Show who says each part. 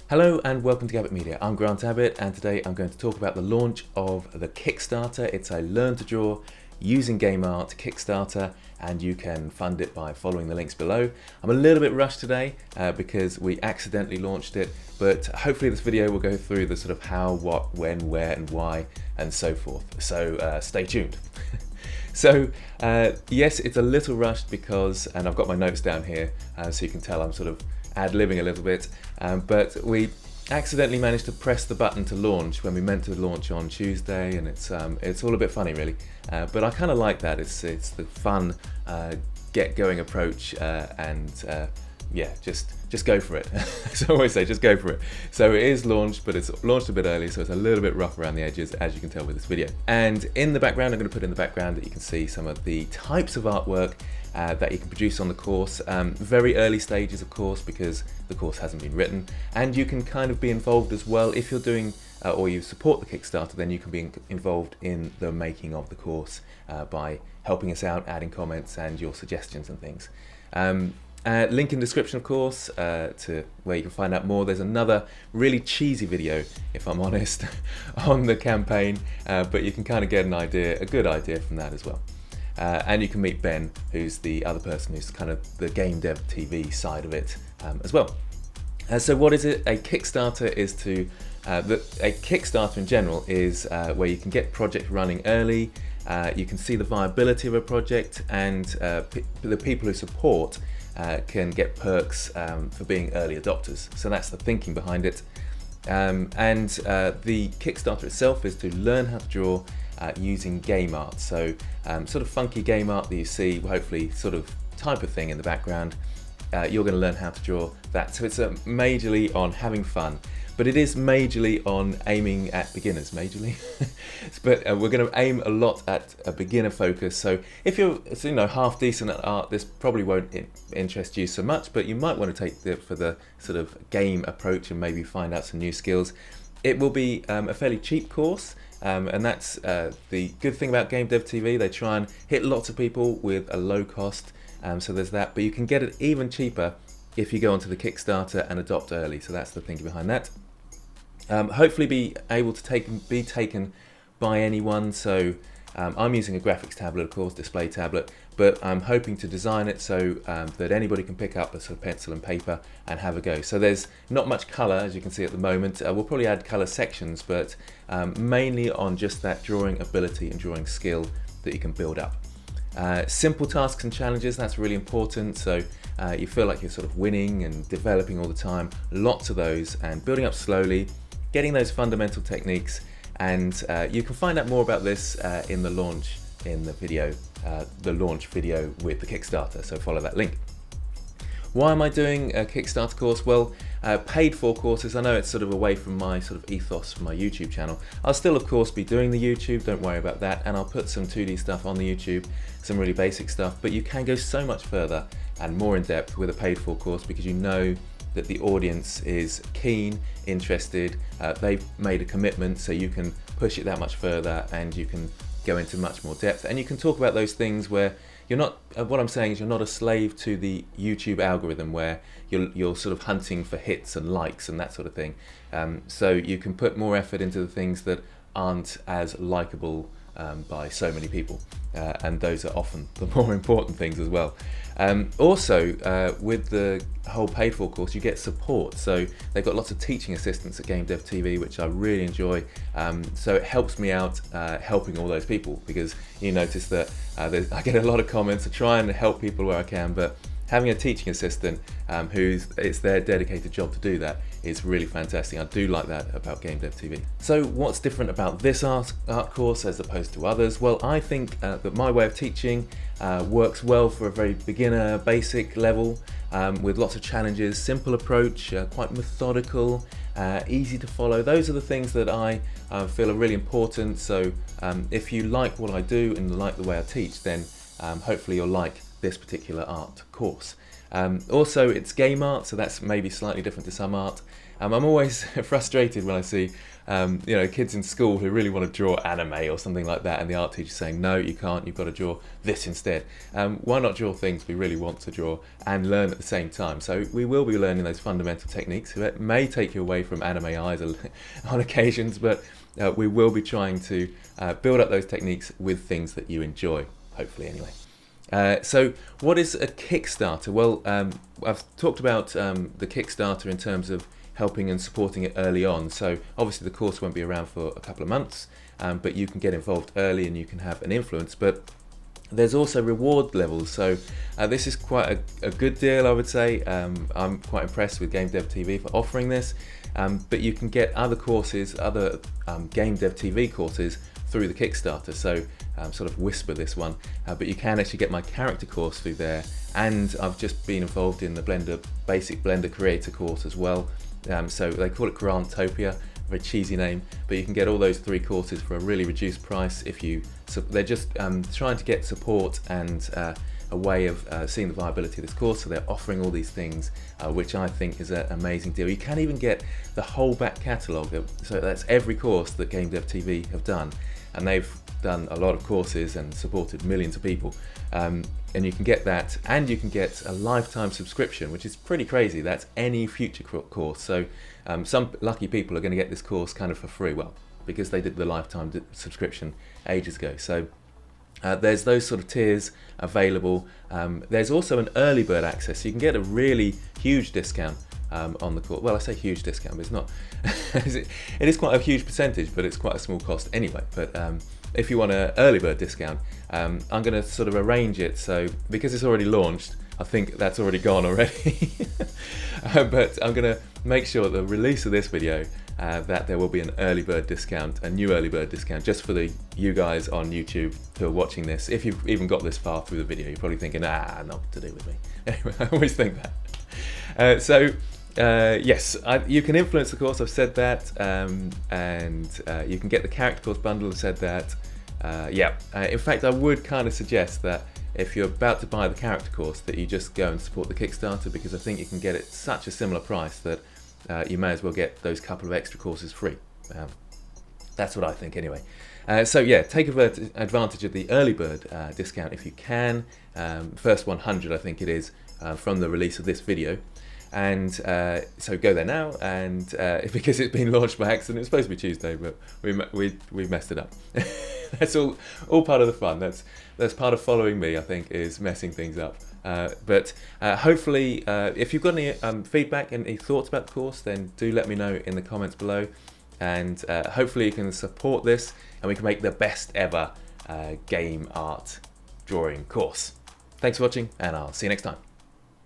Speaker 1: Hello and welcome to Gabbett Media. I'm Grant Abbott and today I'm going to talk about the launch of the Kickstarter. It's a Learn to Draw using game art Kickstarter and you can fund it by following the links below. I'm a little bit rushed today because we accidentally launched it, but hopefully this video will go through the sort of how, what, when, where and why and so forth. So stay tuned. So yes, it's a little rushed because, and I've got my notes down here so you can tell I'm sort of ad-libbing a little bit, but we accidentally managed to press the button to launch when we meant to launch on Tuesday, and it's all a bit funny really, but I kind of like that. It's the fun get-going approach, and yeah, just go for it. As I always say, just go for it. So it is launched, but it's launched a bit early, so it's a little bit rough around the edges, as you can tell with this video. And in the background, I'm going to put in the background that you can see some of the types of artwork that you can produce on the course. Very early stages, of course, because the course hasn't been written, and you can kind of be involved as well if you're doing or you support the Kickstarter. Then you can be involved in the making of the course by helping us out, adding comments and your suggestions and things. Link in description, of course, to where you can find out more. There's another really cheesy video, if I'm honest, on the campaign, but you can kind of get a good idea from that as well. And you can meet Ben, who's the other person who's kind of the game dev TV side of it as well. So what is it? A Kickstarter is a Kickstarter in general is where you can get project running early, you can see the viability of a project, and the people who support can get perks for being early adopters. So that's the thinking behind it. And the Kickstarter itself is to learn how to draw using game art. So sort of funky game art that you see, hopefully sort of type of thing in the background. You're going to learn how to draw that. So it's majorly on having fun, but it is majorly on aiming at beginners, but we're going to aim a lot at a beginner focus. So if you're half decent at art, this probably won't interest you so much, but you might want to take it for the sort of game approach and maybe find out some new skills. It will be a fairly cheap course, and that's the good thing about Game Dev TV. They try and hit lots of people with a low cost, so there's that, but you can get it even cheaper if you go onto the Kickstarter and adopt early. So that's the thinking behind that. Hopefully be able to be taken by anyone. So I'm using a graphics tablet, of course, display tablet, but I'm hoping to design it so that anybody can pick up a sort of pencil and paper and have a go. So there's not much color, as you can see at the moment. We'll probably add color sections, but mainly on just that drawing ability and drawing skill that you can build up. Simple tasks and challenges, that's really important. So you feel like you're sort of winning and developing all the time. Lots of those, and building up slowly, getting those fundamental techniques. And you can find out more about this in the launch video with the Kickstarter, so follow that link. Why am I doing a Kickstarter course? Well, paid for courses, I know it's sort of away from my sort of ethos for my YouTube channel. I'll still of course be doing the YouTube, don't worry about that, and I'll put some 2D stuff on the YouTube, some really basic stuff, but you can go so much further and more in depth with a paid for course because you know that the audience is keen, interested, they've made a commitment, so you can push it that much further and you can go into much more depth, and you can talk about those things where you're not, what I'm saying is you're not a slave to the YouTube algorithm where you're sort of hunting for hits and likes and that sort of thing. So you can put more effort into the things that aren't as likable by so many people, and those are often the more important things as well. Also, with the whole paid for course, you get support. So they've got lots of teaching assistants at Game Dev TV, which I really enjoy. So it helps me out helping all those people, because you notice that I get a lot of comments to try and help people where I can, but having a teaching assistant it's their dedicated job to do that is really fantastic. I do like that about Game Dev TV. So what's different about this art course as opposed to others? Well, I think that my way of teaching works well for a very beginner, basic level, with lots of challenges, simple approach, quite methodical, easy to follow. Those are the things that I feel are really important. So if you like what I do and like the way I teach, then hopefully you'll like this particular art course. Also, it's game art, so that's maybe slightly different to some art. I'm always frustrated when I see kids in school who really want to draw anime or something like that, and the art teacher's saying, no, you can't, you've got to draw this instead. Why not draw things we really want to draw and learn at the same time? So we will be learning those fundamental techniques. It may take you away from anime eyes on occasions, but we will be trying to build up those techniques with things that you enjoy, hopefully anyway. So what is a Kickstarter? Well, I've talked about the Kickstarter in terms of helping and supporting it early on. So obviously the course won't be around for a couple of months, but you can get involved early and you can have an influence. But there's also reward levels. So this is quite a good deal, I would say. I'm quite impressed with Game Dev TV for offering this. But you can get other courses, other Game Dev TV courses through the Kickstarter. So sort of whisper this one, but you can actually get my character course through there. And I've just been involved in the basic Blender Creator course as well. So they call it Grantopia, a very cheesy name, but you can get all those 3 courses for a really reduced price. They're just trying to get support and a way of seeing the viability of this course, so they're offering all these things, which I think is an amazing deal. You can even get the whole back catalogue, so that's every course that Game Dev TV have done, and they've done a lot of courses and supported millions of people. And you can get that, and you can get a lifetime subscription, which is pretty crazy. That's any future course. So some lucky people are going to get this course kind of for free, well, because they did the lifetime subscription ages ago. So there's those sort of tiers available. There's also an early bird access, so you can get a really huge discount on the course. Well, I say huge discount, but it's not. It is quite a huge percentage, but it's quite a small cost anyway. But if you want an early bird discount, I'm going to sort of arrange it so, because it's already launched, I think that's already gone already. But I'm going to make sure at the release of this video that there will be an early bird discount, a new early bird discount, just for you guys on YouTube who are watching this. If you've even got this far through the video, you're probably thinking, not to do with me. Anyway, I always think that. Yes, you can influence the course, I've said that, and you can get the character course bundle, I've said that. In fact, I would kind of suggest that if you're about to buy the character course, that you just go and support the Kickstarter, because I think you can get it at such a similar price that you may as well get those couple of extra courses free. That's what I think anyway. Take advantage of the early bird discount if you can. First 100, I think it is, from the release of this video. And so go there now, and because it's been launched by accident, it's supposed to be Tuesday, but we messed it up. That's all part of the fun. That's part of following me, I think, is messing things up. But hopefully, if you've got any feedback and any thoughts about the course, then do let me know in the comments below. And hopefully you can support this, and we can make the best ever game art drawing course. Thanks for watching, and I'll see you next time.